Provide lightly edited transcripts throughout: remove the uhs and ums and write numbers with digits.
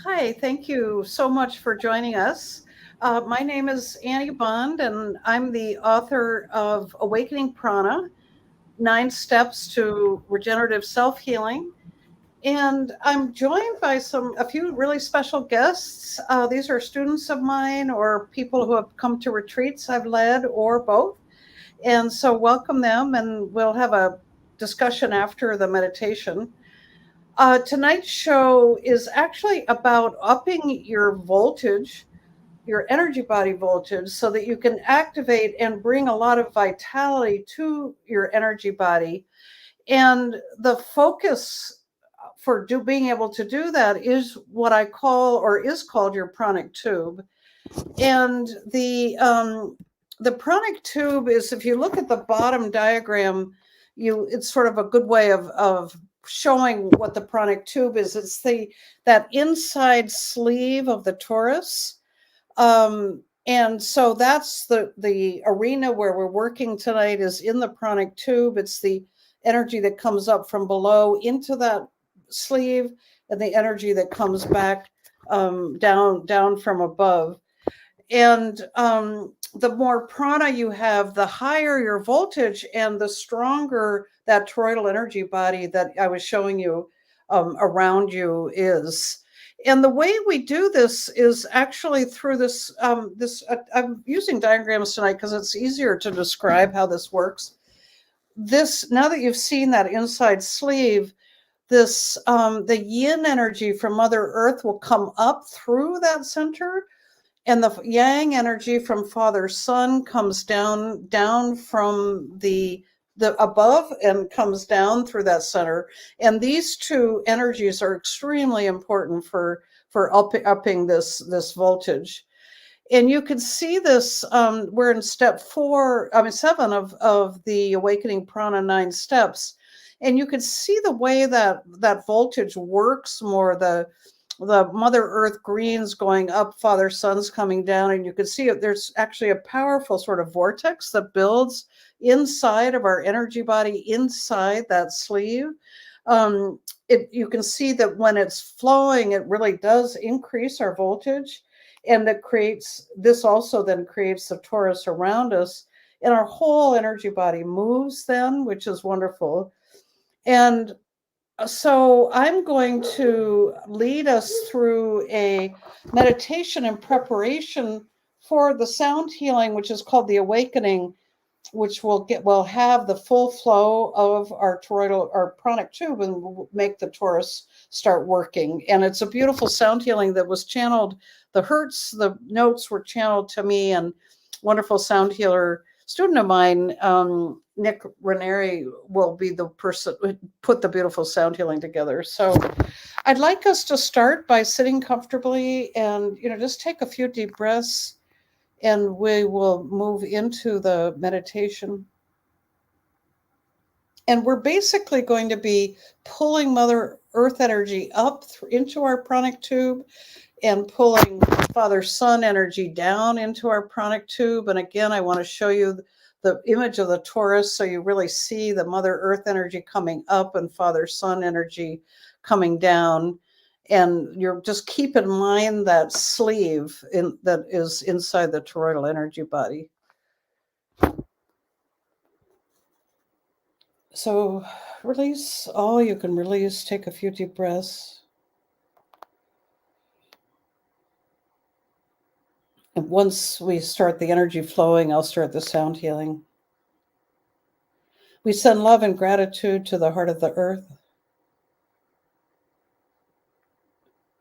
Hi, thank you so much for joining us. My name is Annie Bond, and I'm the author of Awakening Prana, 9 Steps to Regenerative Self-Healing. And I'm joined by a few really special guests. These are students of mine or people who have come to retreats I've led or both. And so welcome them, and we'll have a discussion after the meditation. Tonight's show is actually about upping your voltage, your energy body voltage, so that you can activate and bring a lot of vitality to your energy body. And the focus for being able to do that is what I call, or is called, your pranic tube. And the pranic tube is, if you look at the bottom diagram, it's sort of a good way of showing what the pranic tube is. It's that inside sleeve of the torus. And so that's the arena where we're working tonight, is in the pranic tube. It's the energy that comes up from below into that sleeve, and the energy that comes back down from above. And the more prana you have, the higher your voltage and the stronger that toroidal energy body that I was showing you around you is. And the way we do this is actually through this. I'm using diagrams tonight because it's easier to describe how this works. Now that you've seen that inside sleeve, the yin energy from Mother Earth will come up through that center, and the yang energy from Father Sun comes down from the above and comes down through that center. And these two energies are extremely important for upping this voltage. And you can see this. We're in step 7 of the Awakening Prana 9 steps, and you can see the way that voltage works more. The Mother Earth greens going up, Father Sun's coming down, and you can see there's actually a powerful sort of vortex that builds inside of our energy body, inside that sleeve. You can see that when it's flowing, it really does increase our voltage, and this also then creates the torus around us, and our whole energy body moves then, which is wonderful. And so I'm going to lead us through a meditation in preparation for the sound healing, which is called the Awakening, which will have the full flow of our pranic tube, and will make the torus start working. And it's a beautiful sound healing that was channeled. The notes were channeled to me, and wonderful sound healer student of mine, Nick Ranieri, will be the person who put the beautiful sound healing together. So I'd like us to start by sitting comfortably and, just take a few deep breaths, and we will move into the meditation. And we're basically going to be pulling Mother Earth energy up into our pranic tube, and pulling Father Sun energy down into our pranic tube. And again, I want to show you the image of the torus, so you really see the Mother Earth energy coming up and Father Sun energy coming down. And you're just keep in mind that sleeve that is inside the toroidal energy body. So release all you can release. Take a few deep breaths. And once we start the energy flowing, I'll start the sound healing. We send love and gratitude to the heart of the earth.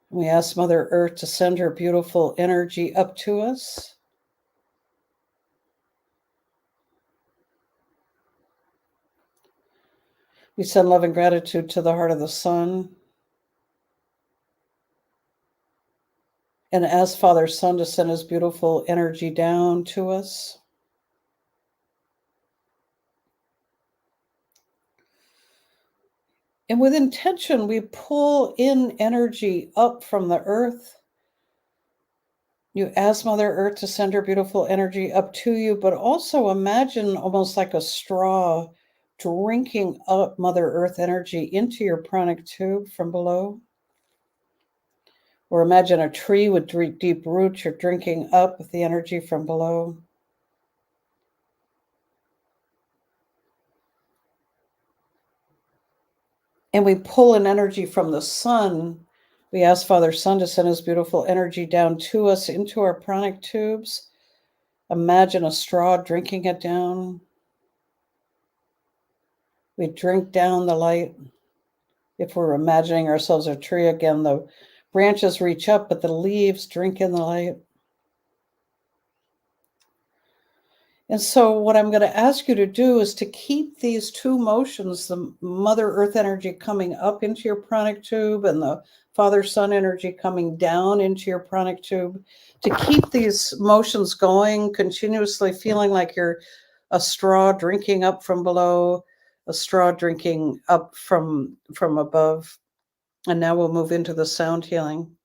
We ask Mother Earth to send her beautiful energy up to us. We send love and gratitude to the heart of the sun, and ask Father Sun to send his beautiful energy down to us. And with intention, we pull in energy up from the earth. You ask Mother Earth to send her beautiful energy up to you, but also imagine almost like a straw drinking up Mother Earth energy into your pranic tube from below. Or imagine a tree with deep roots. You're drinking up the energy from below. And we pull an energy from the sun. We ask Father Sun to send his beautiful energy down to us into our pranic tubes. Imagine a straw drinking it down. We drink down the light. If we're imagining ourselves a tree again, the branches reach up, but the leaves drink in the light. And so what I'm going to ask you to do is to keep these two motions, the Mother Earth energy coming up into your pranic tube and the Father Sun energy coming down into your pranic tube, to keep these motions going, continuously feeling like you're a straw drinking up from below, a straw drinking up from above. And now we'll move into the sound healing.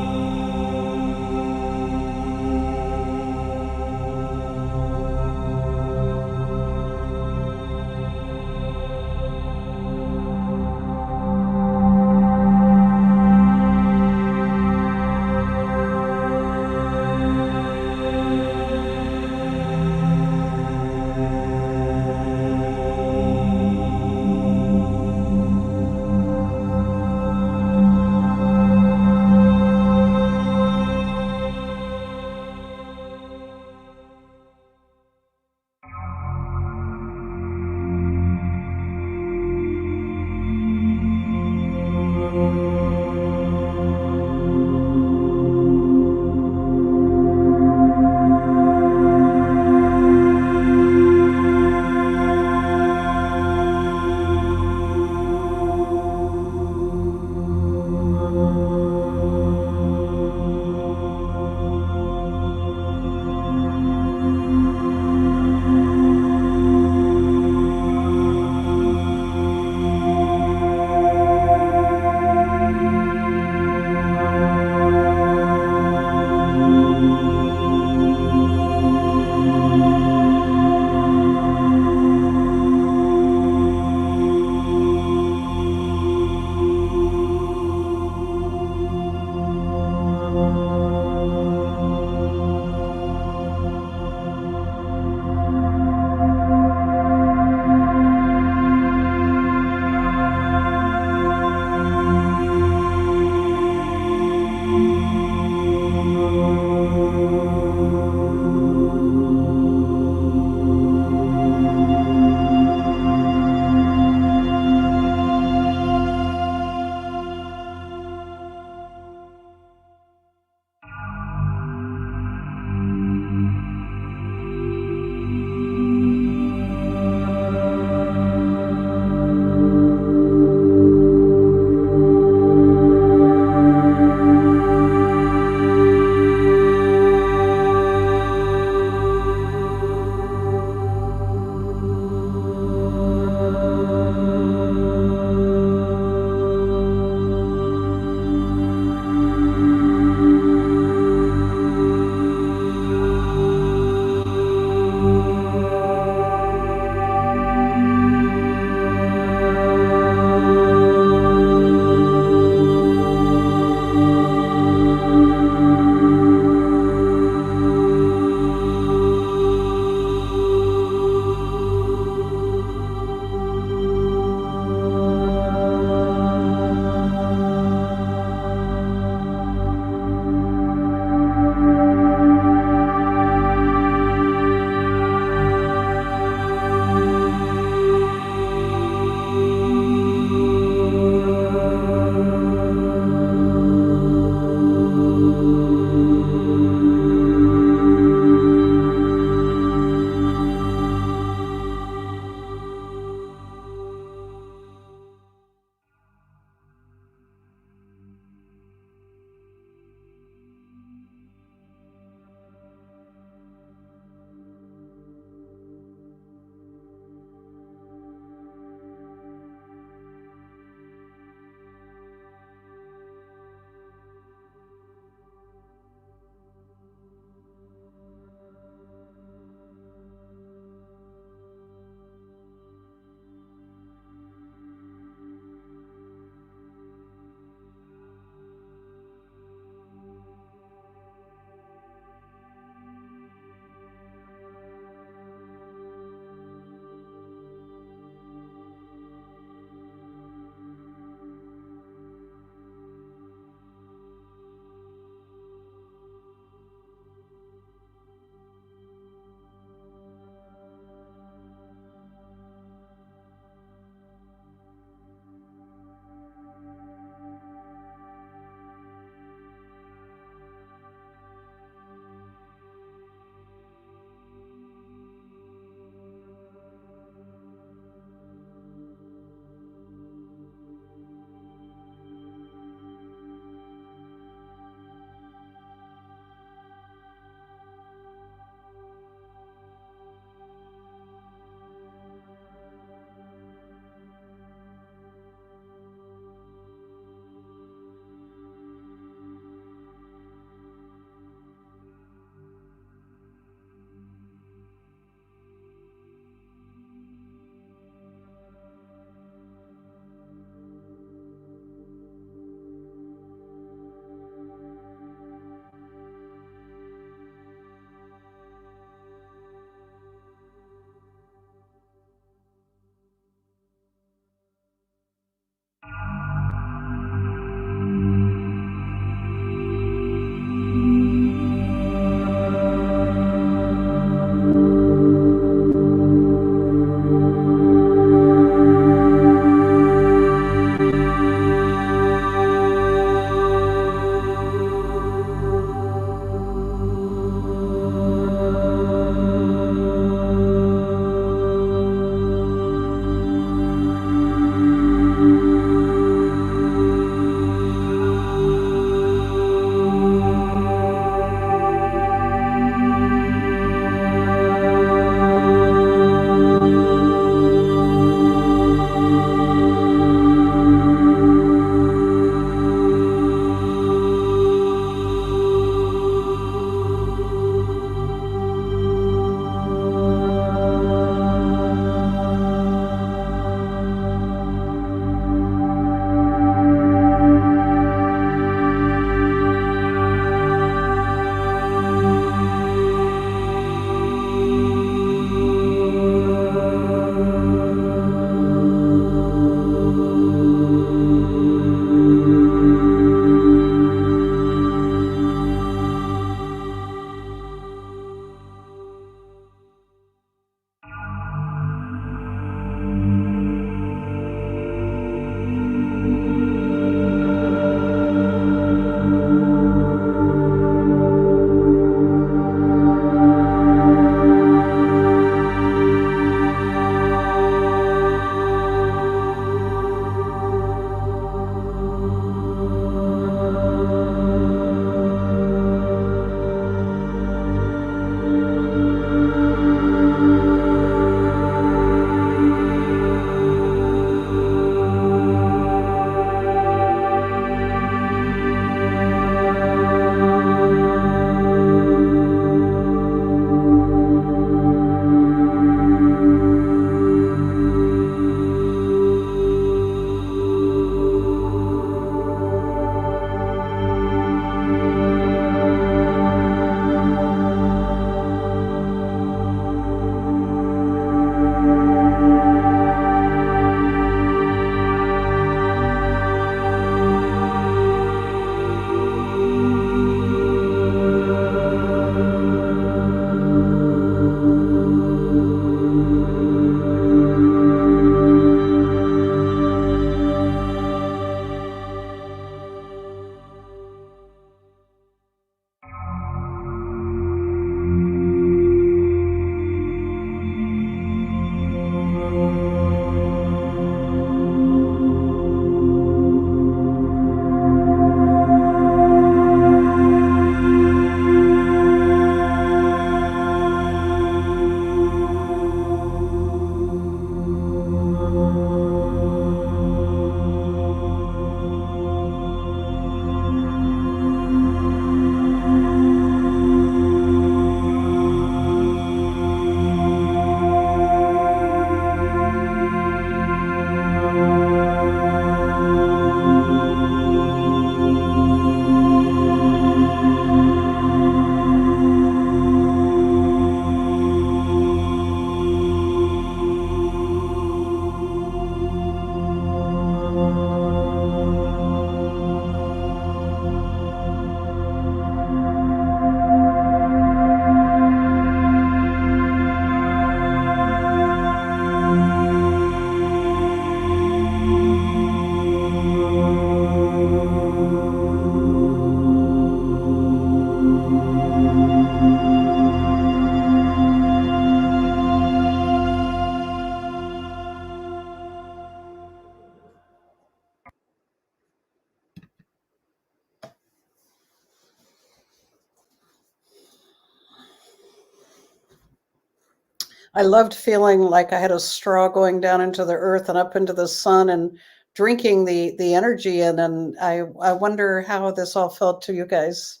I loved feeling like I had a straw going down into the earth and up into the sun and drinking the energy in, and I wonder how this all felt to you guys.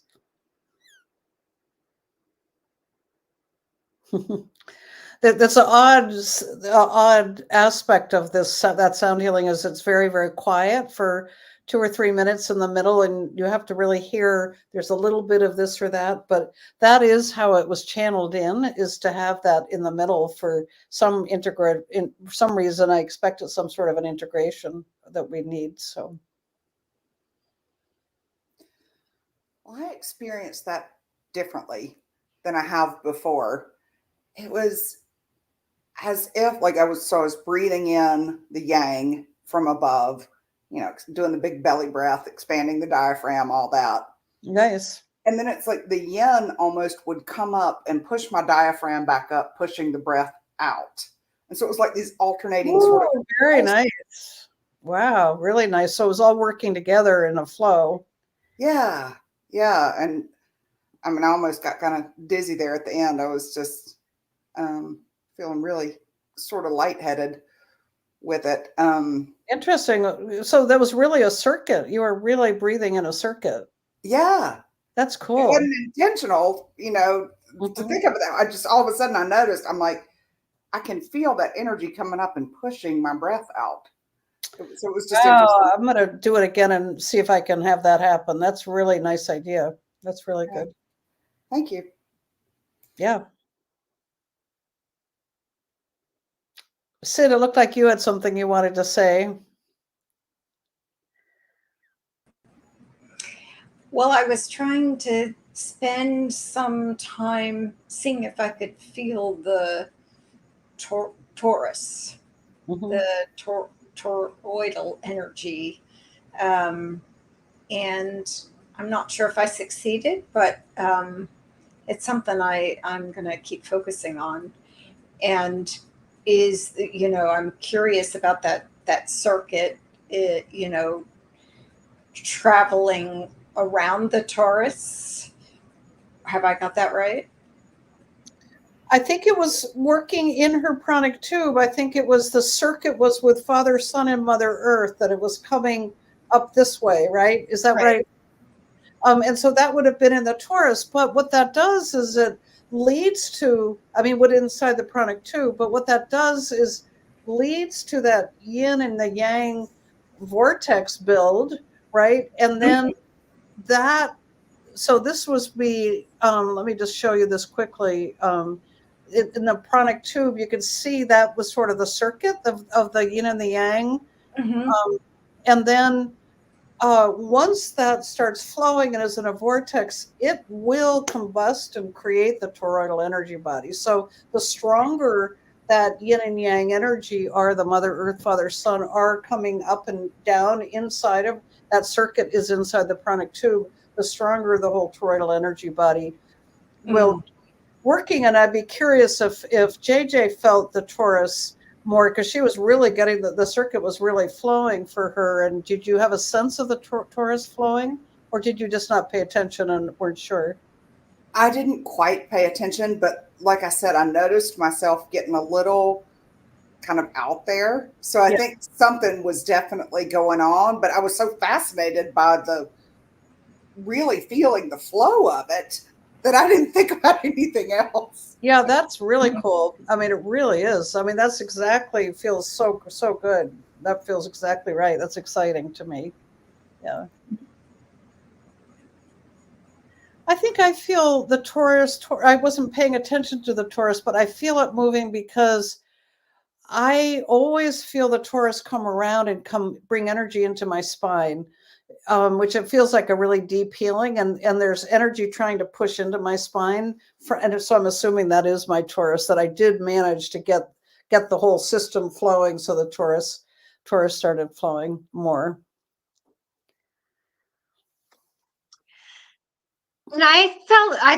That's an odd aspect of this that sound healing is it's very, very quiet for 2 or 3 minutes in the middle, and you have to really hear. There's a little bit of this or that, but that is how it was channeled in, is to have that in the middle for some integrate. In for some reason, I expected some sort of an integration that we need. So Well, I experienced that differently than I have before. It was as if like I was breathing in the yang from above, doing the big belly breath, expanding the diaphragm, all that. nice. And then it's like the yin almost would come up and push my diaphragm back up, pushing the breath out. And so it was like these alternating sort of. Ooh, very nice. Wow, really nice. So it was all working together in a flow. Yeah. Yeah. And I mean, I almost got kind of dizzy there at the end. I was just feeling really sort of lightheaded with it. Interesting. So that was really a circuit. You were really breathing in a circuit. Yeah. That's It cool. wasn't intentional, to Mhm. think of it. I just all of a sudden I noticed, I'm like, I can feel that energy coming up and pushing my breath out. So it was just Wow, interesting. I'm gonna do it again and see if I can have that happen. That's a really nice idea. That's really Yeah. good. Thank you. Yeah. Sid, it looked like you had something you wanted to say. Well, I was trying to spend some time seeing if I could feel the torus, Mhm. the toroidal energy. Um, and I'm not sure if I succeeded, but it's something I'm going to keep focusing on. And I'm curious about that circuit, traveling around the torus. Have I got that right? I think it was working in her pranic tube. I think it was the circuit was with Father, Son, and Mother Earth, that it was coming up this way, right? Is that Right. right? And so that would have been in the torus. But what that does is it leads to, I mean, what inside the pranic tube, but what that does is leads to that yin and the yang vortex build, right? And then that, so this was let me just show you this quickly. In the pranic tube, you can see that was sort of the circuit of the yin and the yang. Mm-hmm. And then once that starts flowing and is in a vortex, it will combust and create the toroidal energy body. So the stronger that yin and yang energy are, the Mother Earth, Father, Son, are coming up and down inside of that circuit is inside the pranic tube, the stronger the whole toroidal energy body will working. And I'd be curious if JJ felt the torus more, because she was really getting the circuit was really flowing for her. And did you have a sense of the torus flowing, or did you just not pay attention and weren't sure? I didn't quite pay attention, but like I said, I noticed myself getting a little kind of out there. So I Yeah. think something was definitely going on, but I was so fascinated by the really feeling the flow of it that I didn't think about anything else. Yeah, that's really cool. I mean, it really is. I mean, that's exactly feels so good. That feels exactly right. That's exciting to me. Yeah. I think I feel the torus. I wasn't paying attention to the torus, but I feel it moving because I always feel the torus come around and come bring energy into my spine, which it feels like a really deep healing, and there's energy trying to push into my spine. And so I'm assuming that is my torus, that I did manage to get the whole system flowing, so the torus started flowing more. And I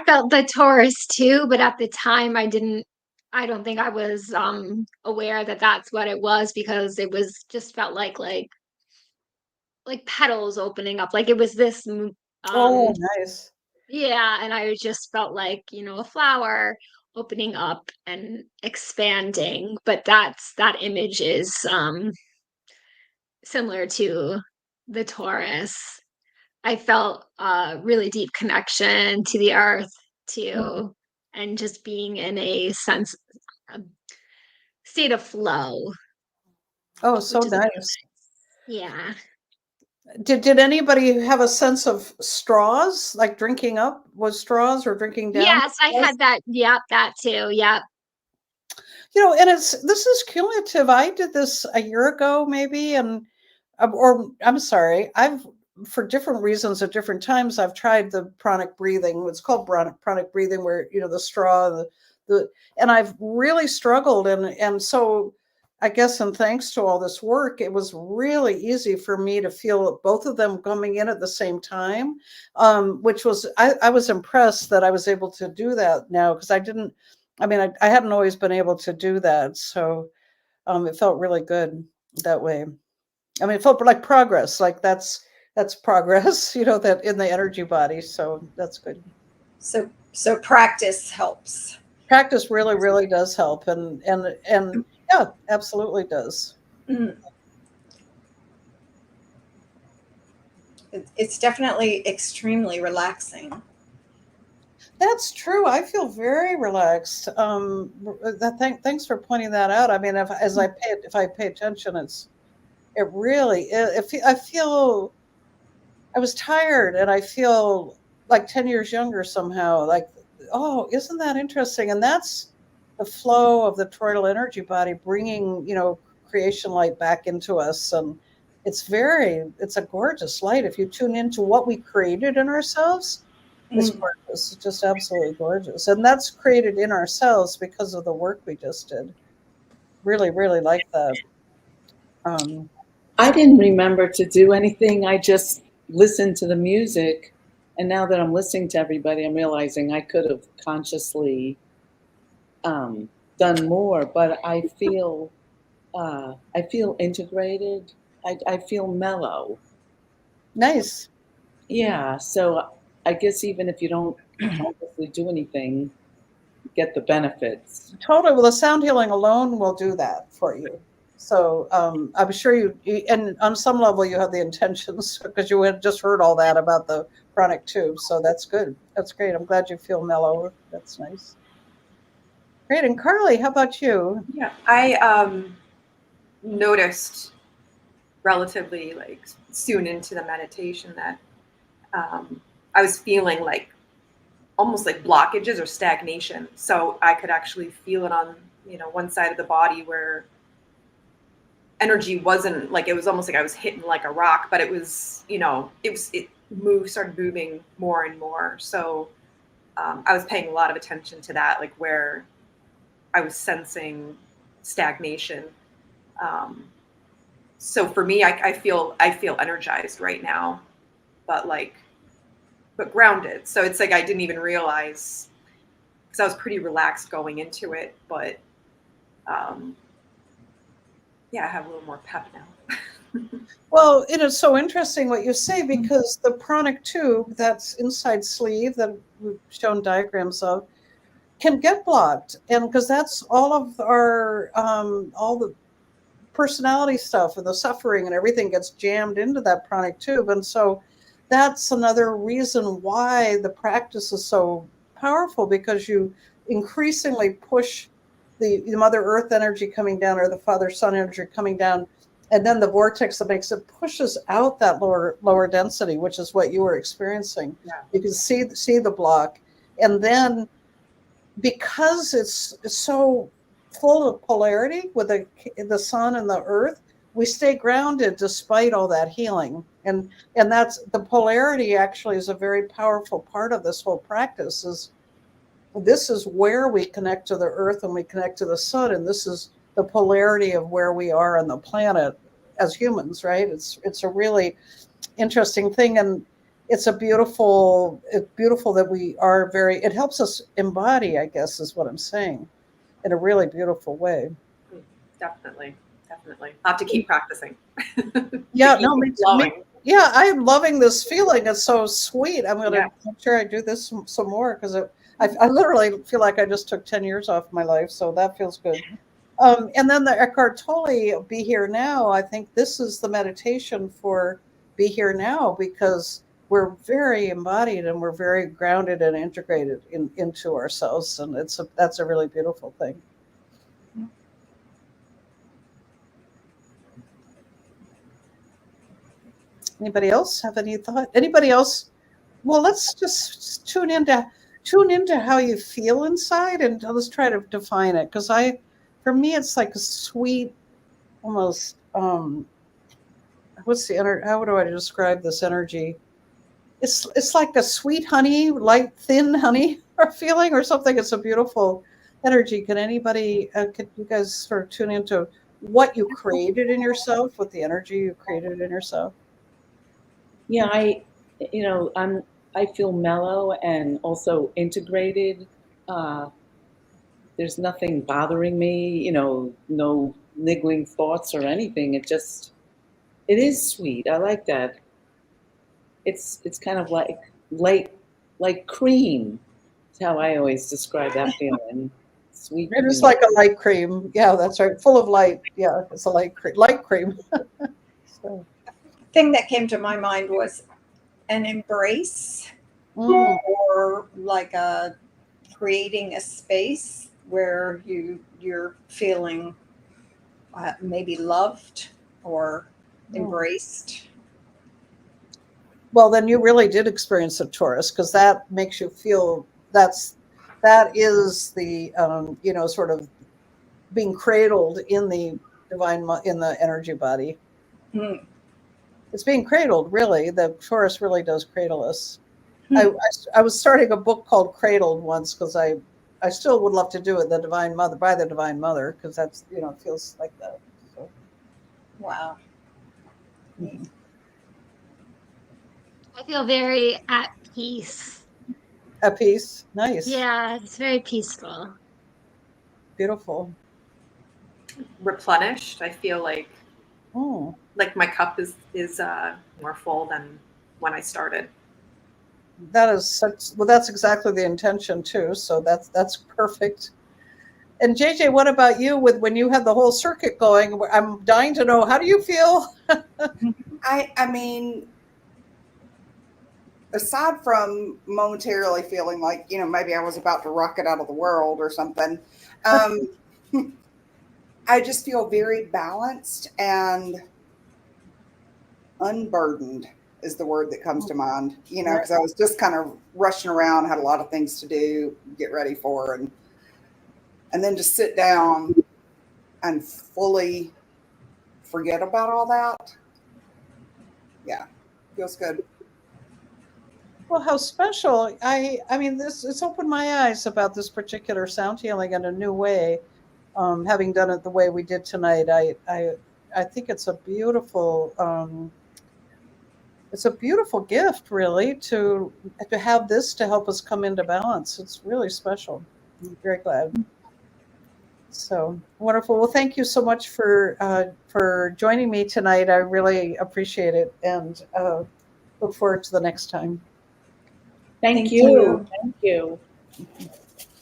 felt the Taurus too, but at the time I don't think I was aware that that's what it was, because it was just felt like petals opening up. Like it was this Oh, nice. yeah, and I just felt like, a flower opening up and expanding, but that image is similar to the torus. I felt a really deep connection to the earth too, and just being in a state of flow. Oh, so Which is nice. yeah. Did anybody have a sense of straws, like drinking up was straws or drinking down? Yes, I had that. Yep, that too. Yep. And this is cumulative. I did this a year ago, maybe, and or I'm sorry, I've for different reasons at different times I've tried the pranic breathing. It's called pranic breathing, where the straw, and I've really struggled, and so I guess, and thanks to all this work, it was really easy for me to feel both of them coming in at the same time, which was I was impressed that I was able to do that now, because I didn't. I mean, I hadn't always been able to do that, so it felt really good that way. I mean, it felt like progress, like that's progress, that in the energy body. So that's good. So practice helps. Practice really, really does help, and yeah, absolutely does. It's definitely extremely relaxing. That's true. I feel very relaxed. Thanks for pointing that out. I mean, if I pay attention, it really. I feel I was tired, and I feel like 10 years younger somehow. Like, oh, isn't that interesting? And that's the flow of the toroidal energy body bringing creation light back into us, and it's a gorgeous light if you tune into what we created in ourselves. It's gorgeous. It's just absolutely gorgeous. And that's created in ourselves because of the work we just did. Really, really like that. I didn't remember to do anything. I just listened to the music. And now that I'm listening to everybody, I'm realizing I could have consciously done more, but I feel integrated. I feel mellow. Nice. Yeah. So I guess even if you don't consciously do anything, you get the benefits. Totally. Well, the sound healing alone will do that for you. So I'm sure you, and on some level, you have the intentions because you had just heard all that about the Pranic Tube. So that's good. That's great. I'm glad you feel mellow. That's nice. Great. And Carly, how about you? Yeah, I noticed relatively soon into the meditation that I was feeling almost like blockages or stagnation. So I could actually feel it on one side of the body where energy wasn't it was almost like I was hitting like a rock, but it was started moving more and more. So I was paying a lot of attention to that, where I was sensing stagnation. So for me, I feel energized right now, but grounded. So it's I didn't even realize, because I was pretty relaxed going into it, but yeah, I have a little more pep now. Well, it is so interesting what you say, because the Pranic Tube, that's inside sleeve that we've shown diagrams of, can get blocked, and because that's all of our all the personality stuff and the suffering and everything gets jammed into that Pranic Tube. And so that's another reason why the practice is so powerful, because you increasingly push the Mother Earth energy coming down, or the Father Sun energy coming down, and then the vortex that makes it pushes out that lower density, which is what you were experiencing. Yeah. You can see the block, and then because it's so full of polarity with the sun and the earth, we stay grounded despite all that healing. And that's the polarity actually is a very powerful part of this whole practice. This is where we connect to the earth and we connect to the sun, and this is the polarity of where we are on the planet as humans, right? It's a really interesting thing, and it's beautiful that we are it helps us embody, I guess is what I'm saying, in a really beautiful way. Definitely. I'll have to keep practicing. Yeah, Yeah, I'm loving this feeling. It's so sweet. I'm going to Yeah. make sure I do this some more because I literally feel like I just took 10 years off my life. So that feels good. And then the Eckhart Tolle, Be Here Now. I think this is the meditation for Be Here Now because we're very embodied and we're very grounded and integrated into ourselves. And that's a really beautiful thing. Anybody else have any thought? Anybody else? Well, let's just tune into how you feel inside, and let's try to define it. Because for me, it's like a sweet, almost. What's the energy? How do I describe this energy? It's like a sweet honey, light, thin honey, or feeling, or something. It's a beautiful energy. Can anybody? Could you guys sort of tune into what you created in yourself, with the energy you created in yourself? Yeah, I feel mellow and also integrated. There's nothing bothering me, no niggling thoughts or anything. It is sweet. I like that. It's kind of like cream. That's how I always describe that feeling. Sweet. It is like a light cream. Yeah, that's right. Full of light. Yeah, it's a light cream. Light cream. So. Thing that came to my mind was an embrace, or like creating a space where you're feeling maybe loved or embraced. Well, then you really did experience a Taurus, because that makes you feel that is the sort of being cradled in the in the energy body. Mm. It's being cradled, really. The Taurus really does cradle us. I was starting a book called Cradled once, because I still would love to do it, the Divine Mother, by the Divine Mother, because that's, it feels like that. So. Wow. Mm-hmm. I feel very at peace. At peace. Nice. Yeah, it's very peaceful. Beautiful. Replenished. I feel like Oh. like my cup is more full than when I started. That is that's exactly the intention too. So that's perfect. And JJ, what about you with when you had the whole circuit going? I'm dying to know, how do you feel? I mean, aside from momentarily feeling like, maybe I was about to rocket out of the world or something, I just feel very balanced and unburdened is the word that comes to mind, because I was just kind of rushing around, had a lot of things to do, get ready for, and then just sit down and fully forget about all that. Yeah, feels good. Well, how special. I mean, it's opened my eyes about this particular sound healing in a new way. Having done it the way we did tonight, I think it's a beautiful gift, really, to have this to help us come into balance. It's really special. I'm very glad. So wonderful. Well, thank you so much for joining me tonight. I really appreciate it, and look forward to the next time. Thank you. Thank you.